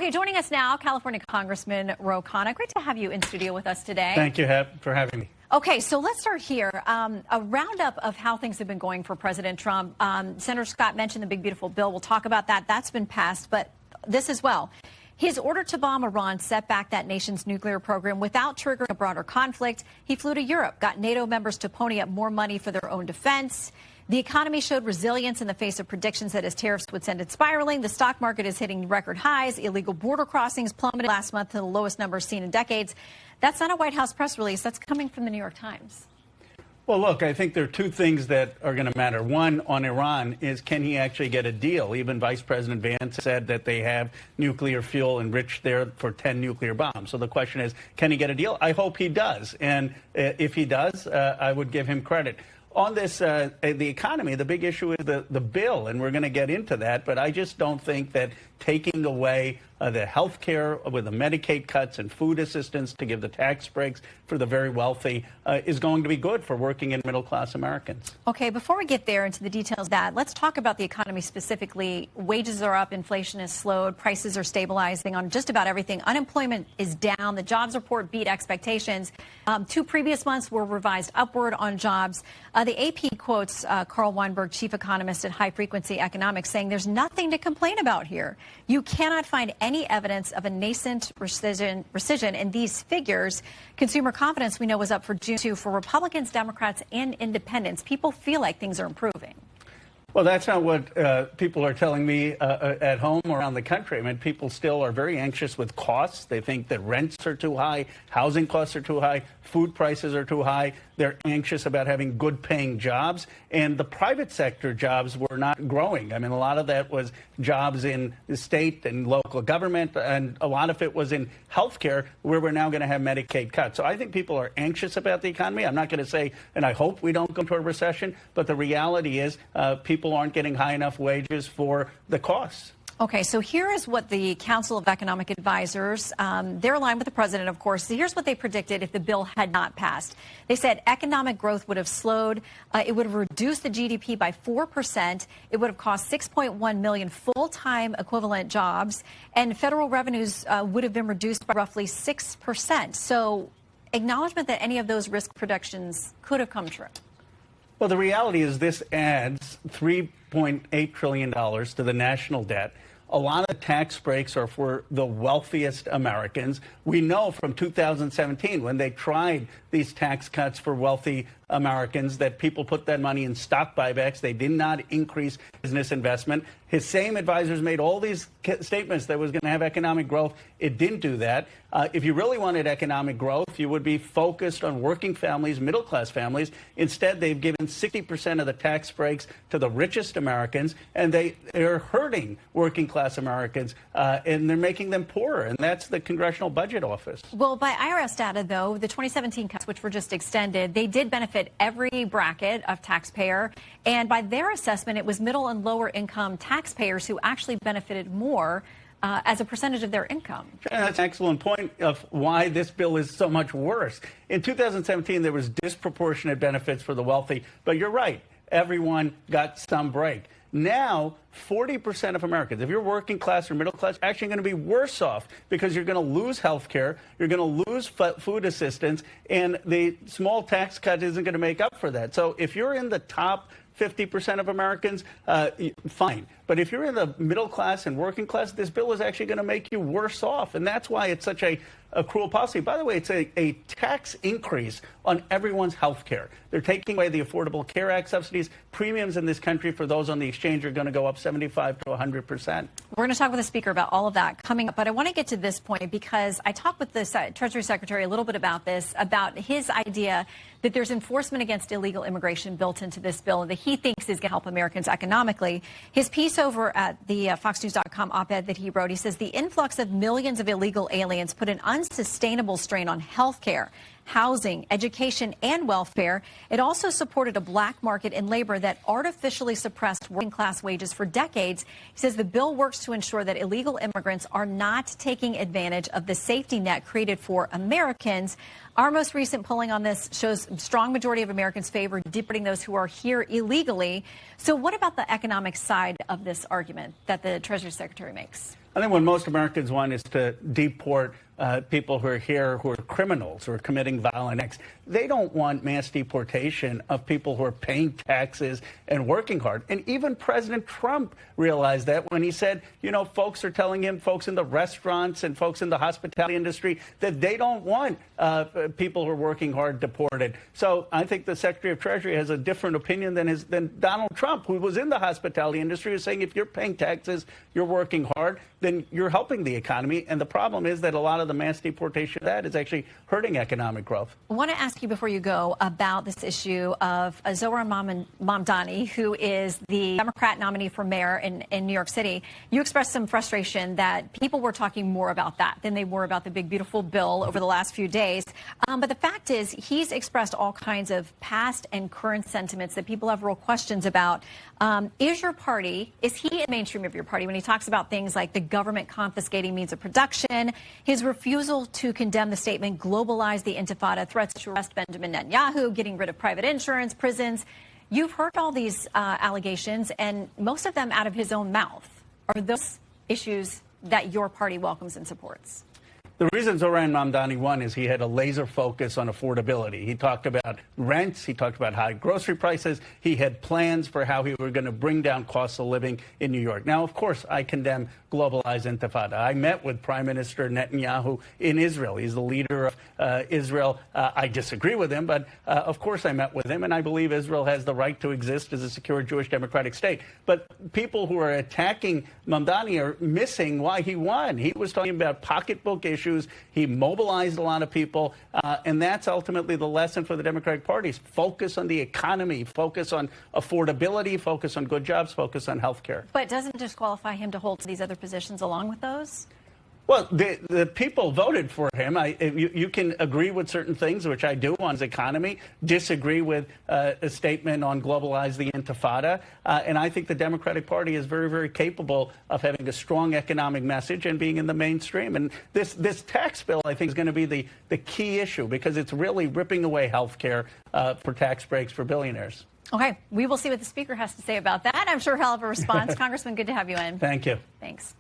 Okay, joining us now, California Congressman Khanna. Great to have you in studio with us today. Thank you for having me. Okay, so let's start here. A roundup of how things have been going for President Trump. Senator Scott mentioned the big, beautiful bill. We'll talk about that. That's been passed, but this as well. His order to bomb Iran set back that nation's nuclear program without triggering a broader conflict. He flew to Europe, got NATO members to pony up more money for their own defense. The economy showed resilience in the face of predictions that his tariffs would send it spiraling. The stock market is hitting record highs. Illegal border crossings plummeted last month to the lowest numbers seen in decades. That's not a White House press release. That's coming from the New York Times. Well, look, I think there are two things that are going to matter. One, on Iran, is can he actually get a deal? Even Vice President Vance said that they have nuclear fuel enriched there for 10 nuclear bombs. So the question is, can he get a deal? I hope he does. And if he does, I would give him credit. On this, the economy, the big issue is the bill, and we're going to get into that. But I just don't think that taking away the health care with the Medicaid cuts and food assistance to give the tax breaks for the very wealthy is going to be good for working and middle-class Americans. Okay, before we get there into the details of that, let's talk about the economy specifically. Wages are up, inflation has slowed, prices are stabilizing on just about everything. Unemployment is down. The jobs report beat expectations. 2 previous months were revised upward on jobs. The AP quotes Carl Weinberg, chief economist at High Frequency Economics, saying there's nothing to complain about here. You cannot find any evidence of a nascent recession in these figures. Consumer confidence, we know, was up for June 2 for Republicans, Democrats, and independents. People feel like things are improving. Well, that's not what people are telling me at home or around the country. I mean, people still are very anxious with costs. They think that rents are too high, housing costs are too high, food prices are too high. They're anxious about having good paying jobs. And the private sector jobs were not growing. I mean, a lot of that was jobs in the state and local government, and a lot of it was in healthcare, where we're now going to have Medicaid cuts. So I think people are anxious about the economy. I'm not going to say, and I hope we don't go into a recession, but the reality is people aren't getting high enough wages for the costs. Okay, so here is what the Council of Economic Advisors, they're aligned with the president, of course. So here's what they predicted if the bill had not passed. They said economic growth would have slowed. It would have reduced the GDP by 4%. It would have cost 6.1 million full-time equivalent jobs. And federal revenues would have been reduced by roughly 6%. So acknowledgement that any of those risk predictions could have come true. Well, the reality is this adds $3.8 trillion to the national debt. A lot of tax breaks are for the wealthiest Americans. We know from 2017, when they tried these tax cuts for wealthy Americans, that people put that money in stock buybacks. They did not increase business investment. His same advisors made all these statements that it was going to have economic growth. It didn't do that. If you really wanted economic growth, you would be focused on working families, middle-class families. Instead, they've given 60% of the tax breaks to the richest Americans, and they're hurting working-class Americans, and they're making them poorer, and that's the Congressional Budget Office. Well, by IRS data, though, the 2017 cuts, which were just extended, they did benefit every bracket of taxpayer, and by their assessment, it was middle and lower income taxpayers who actually benefited more as a percentage of their income. That's an excellent point of why this bill is so much worse. In 2017, there was disproportionate benefits for the wealthy, but you're right, everyone got some break. Now, 40% of Americans, if you're working class or middle class, are actually going to be worse off because you're going to lose health care, you're going to lose food assistance, and the small tax cut isn't going to make up for that. So if you're in the top 50% of Americans, fine. But if you're in the middle class and working class, this bill is actually going to make you worse off. And that's why it's such a cruel policy. By the way, it's a tax increase on everyone's health care. They're taking away the Affordable Care Act subsidies. Premiums in this country for those on the exchange are going to go up 75 to 100%. We're going to talk with the speaker about all of that coming up. But I want to get to this point because I talked with the Treasury Secretary a little bit about this, about his idea that there's enforcement against illegal immigration built into this bill and that he thinks is going to help Americans economically. His piece over at the FoxNews.com op-ed that he wrote, he says the influx of millions of illegal aliens put an unsustainable strain on health care, housing, education, and welfare. It also supported a black market in labor that artificially suppressed working class wages for decades. He says the bill works to ensure that illegal immigrants are not taking advantage of the safety net created for Americans. Our most recent polling on this shows a strong majority of Americans favor deporting those who are here illegally. So what about the economic side of this argument that the Treasury Secretary makes? I think what most Americans want is to deport people who are here who are criminals, who are committing violent acts. They don't want mass deportation of people who are paying taxes and working hard. And even President Trump realized that when he said, you know, folks are telling him, folks in the restaurants and folks in the hospitality industry, that they don't want people who are working hard deported. So I think the Secretary of Treasury has a different opinion than Donald Trump, who was in the hospitality industry, who's saying if you're paying taxes, you're working hard, then you're helping the economy. And the problem is that a lot of the mass deportation of that is actually hurting economic growth. I want to ask you before you go about this issue of Zohran Mamdani, who is the Democrat nominee for mayor in New York City. You expressed some frustration that people were talking more about that than they were about the big, beautiful bill over the last few days. But the fact is, he's expressed all kinds of past and current sentiments that people have real questions about. Is he in the mainstream of your party when he talks about things like the government confiscating means of production, his refusal to condemn the statement, globalize the intifada, threats to arrest Benjamin Netanyahu, getting rid of private insurance, prisons? You've heard all these allegations, and most of them out of his own mouth. Are those issues that your party welcomes and supports? The reason Zohran Mamdani won is he had a laser focus on affordability. He talked about rents. He talked about high grocery prices. He had plans for how he were going to bring down costs of living in New York. Now, of course, I condemn globalized intifada. I met with Prime Minister Netanyahu in Israel. He's the leader of Israel. I disagree with him, but of course I met with him, and I believe Israel has the right to exist as a secure Jewish democratic state. But people who are attacking Mamdani are missing why he won. He was talking about pocketbook issues. He mobilized a lot of people, and that's ultimately the lesson for the Democratic Party. Focus on the economy, focus on affordability, focus on good jobs, focus on health care. But doesn't disqualify him to hold these other positions along with those? Well, the people voted for him. You can agree with certain things, which I do on his economy, disagree with a statement on globalize the intifada. And I think the Democratic Party is very, very capable of having a strong economic message and being in the mainstream. And this tax bill, I think, is going to be the key issue because it's really ripping away health care for tax breaks for billionaires. Okay, we will see what the speaker has to say about that. I'm sure he'll have a response. Congressman, good to have you in. Thank you. Thanks.